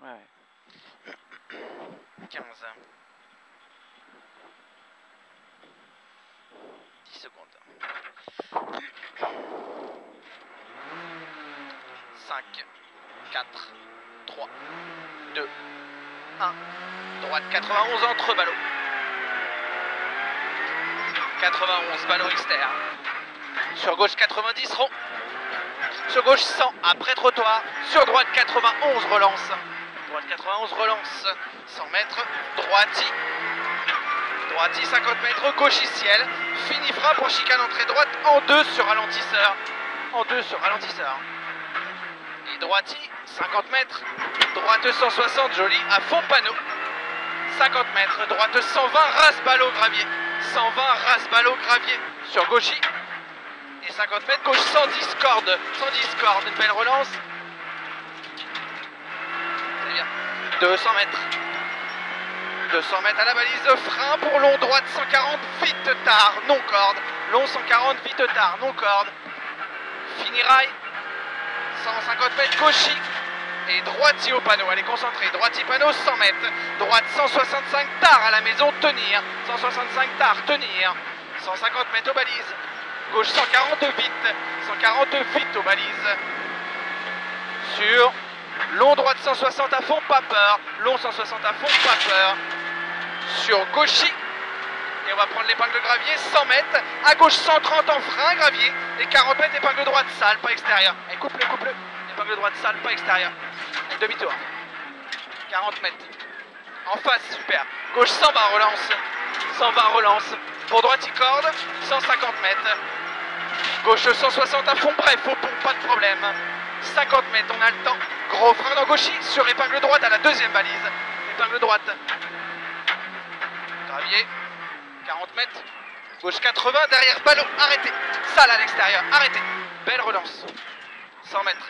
Ouais. 15. 10 secondes. 5, 4, 3, 2, 1. Droite 91 entre ballot. 91, ballot externe. Sur gauche 90, rond. Sur gauche 100, après trottoir. Sur droite 91, relance. Droite 91, relance. 100 mètres, droiti. Droiti, 50 mètres, gauche ciel. Fini frein pour chicane entrée droite en 2 sur ralentisseur. En 2 sur ralentisseur. Et droiti, 50 mètres. Droite 160, joli, à fond panneau. 50 mètres, droite 120, race ballot gravier. 120, race ballot gravier. Sur gauchi. Et 50 mètres, gauche 110 cordes. 110 cordes, une belle relance. C'est bien. 200 mètres. 200 mètres à la balise, frein pour long, droite 140, vite tard, non corde. Long 140, vite tard, non corde. Fini rail. 150 mètres, gauchi. Et droiti au panneau, allez concentré, droiti panneau 100 mètres. Droite 165 tard à la maison, tenir. 165 tard, tenir. 150 mètres aux balises. Gauche 140 vite. 140 vite aux balises. Sur long droite 160 à fond, pas peur. Long 160 à fond, pas peur. Sur gauchi. Et on va prendre l'épingle de gravier, 100 mètres. À gauche 130 en frein, gravier. Et 40 mètres, épingle droite sale, pas extérieur. Et coupe-le, coupe-le. Épingle droite sale, pas extérieur. Et demi-tour. 40 mètres. En face, super. Gauche 120, relance. 120, relance. Pour droite, il corde. 150 mètres. Gauche 160 à fond, bref, au pont, pas de problème. 50 mètres, on a le temps. Gros frein dans gauchi, sur épingle droite à la deuxième balise. Épingle droite. Gravier. 40 mètres. Gauche 80, derrière ballot, arrêtez. Salle à l'extérieur, arrêtez. Belle relance. 100 mètres.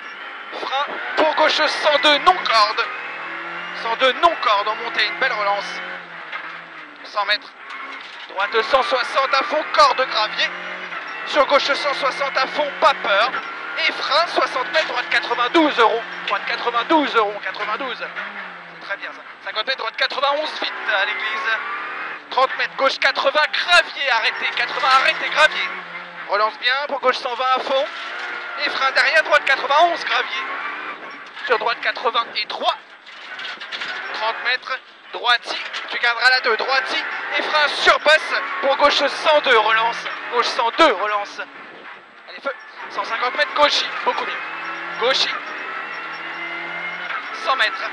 Frein pour gauche 102, non corde. 102, non corde, en montée, une belle relance. 100 mètres. Droite 160 à fond, corde gravier. Sur gauche 160 à fond, pas peur. Et frein 60 mètres, droite 92 euros. Droite 92 euros, 92. C'est très bien ça. 50 mètres, droite 91, vite à l'église. 30 mètres, gauche 80, gravier, arrêtez. 80, arrêtez, gravier. Relance bien pour gauche 120 à fond. Et frein derrière, droite 91, gravier. Sur droite 80 et 3. 30 mètres, droiti, tu garderas la 2, droiti. Et frein sur passe pour gauche 102, relance. Gauche 102, relance. Allez, feu. 150 mètres, gauchi, beaucoup mieux. Gauchi. 100 mètres.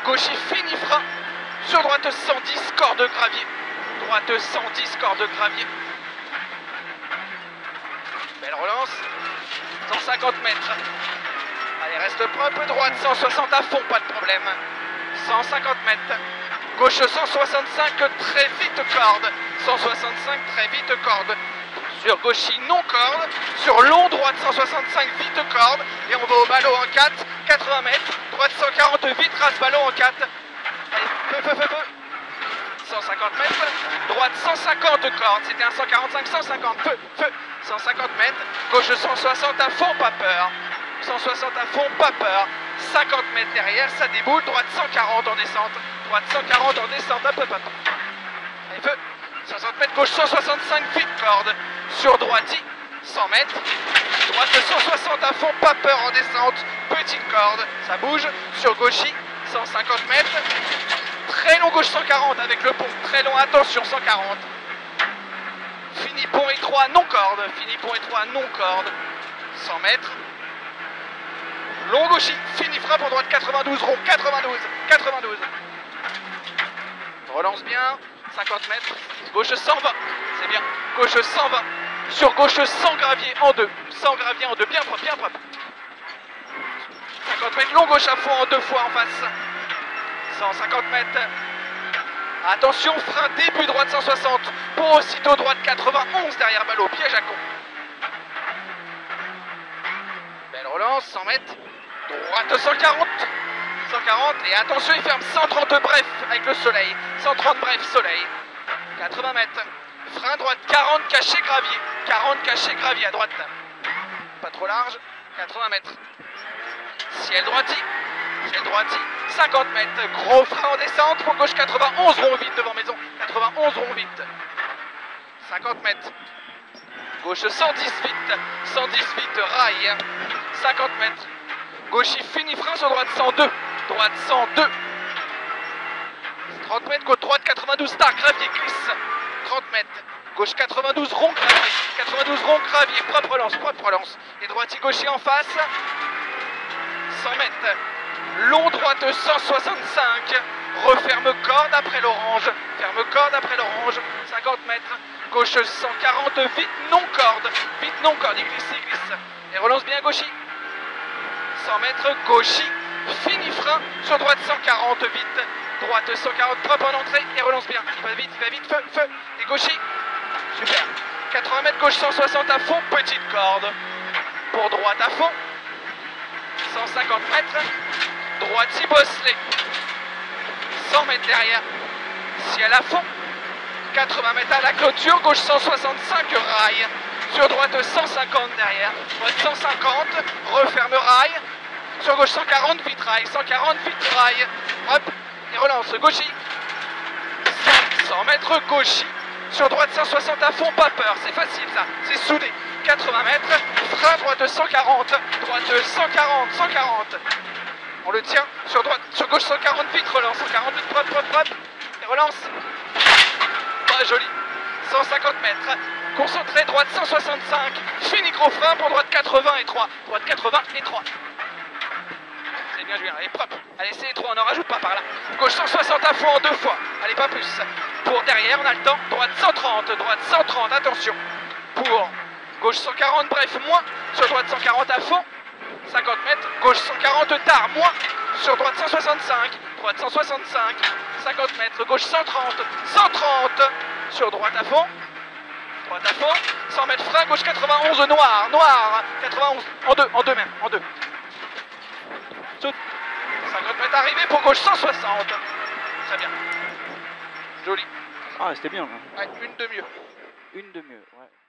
Gauchi, fini frein. Sur droite 110, corde gravier. Droite 110, corde gravier. Belle relance. 150 mètres. Allez, reste propre. Droite 160 à fond, pas de problème. 150 mètres. Gauche 165, très vite corde. 165, très vite corde. Sur gauchi, non corde. Sur long, droite 165, vite corde. Et on va au ballot en 4. 80 mètres. Droite 140, vite, race ballot en 4. Allez, feu, feu, feu, feu. 150 mètres. Droite 150 corde. C'était un 145, 150. Feu, feu. 150 mètres. Gauche 160 à fond, pas peur. 160 à fond, pas peur. 50 mètres derrière, ça déboule. Droite 140 en descente. Droite 140 en descente. Hop, hop, hop. Allez, feu. 60 mètres, gauche 165, vite corde. Sur droiti, 100 mètres. Droite 160 à fond, pas peur en descente. Petite corde, ça bouge. Sur gauchi, 150 mètres. Très long gauche 140 avec le pont. Très long, attention, 140. Fini pont étroit, non corde. Fini pont étroit, non corde. 100 mètres. Long gauchi, fini frappe en droite 92, rond 92, 92. Relance bien, 50 mètres. Gauche 120, c'est bien. Gauche 120. Sur gauche 100 gravier en 2. 100 gravier en 2, bien propre, bien propre. 50 mètres, long gauche à fond en 2 fois en face. 150 mètres. Attention, frein début droite 160. Pour aussitôt droite 91 derrière ballot, piège à con. Belle relance, 100 mètres. Droite 140. 140 et attention, il ferme 130 bref avec le soleil. 130 bref, soleil. 80 mètres. Frein droite 40 caché gravier. 40 caché gravier à droite. Pas trop large. 80 mètres. Ciel droiti. Et droiti, 50 mètres. Gros frein en descente pour gauche 91 rond vite devant maison. 91 rond vite. 50 mètres. Gauche 110 vite. 110 vite, rail. 50 mètres. Gauche fini frein sur droite 102. Droite 102. 30 mètres, gauche droite 92 star, gravier glisse. 30 mètres. Gauche 92 rond gravier. 92 rond gravier. Propre lance, propre lance. Et droitier gaucher en face. 100 mètres. Long droite 165. Referme corde après l'orange. Ferme corde après l'orange. 50 mètres. Gauche 140. Vite non corde. Vite non corde. Il glisse, il glisse. Et relance bien gauchis. 100 mètres. Gauchis. Fini frein. Sur droite 140. Vite. Droite 140. Propre en entrée. Et relance bien. Il va vite, il va vite. Feu, feu. Et gauchis. Super. 80 mètres. Gauche 160 à fond. Petite corde. Pour droite à fond. 150 mètres. Droitier bosselé. 100 mètres derrière. Ciel à fond. 80 mètres à la clôture. Gauche 165 rail. Sur droite 150 derrière. Droite 150. Referme rail. Sur gauche 140 vite rail. 140 vite rail. Hop. Et relance gauchis. 100 mètres gauchis. Sur droite 160 à fond. Pas peur. C'est facile ça. C'est soudé. 80 mètres. Frein droite 140. Droite 140. 140. On le tient sur droite, sur gauche 140 vite, relance 140 vite, propre, propre, propre, et relance. Pas joli. 150 mètres. Concentré, droite 165. Fini gros frein pour droite 80 et 3. Droite 80 et 3. C'est bien Julien, allez propre. Allez c'est les 3, on n'en rajoute pas par là. Gauche 160 à fond en 2 fois. Allez pas plus. Pour derrière, on a le temps. Droite 130, droite 130, attention. Pour gauche 140, bref, moins. Sur droite 140 à fond. 50 mètres, gauche 140 tard, moins, sur droite 165, droite 165, 50 mètres, gauche 130, 130, sur droite à fond, 100 mètres frein, gauche 91, noir, noir, 91, en deux même, en deux. 50 mètres arrivé pour gauche 160, très bien, joli. Ah, c'était bien. Ouais, une de mieux. Une de mieux, ouais.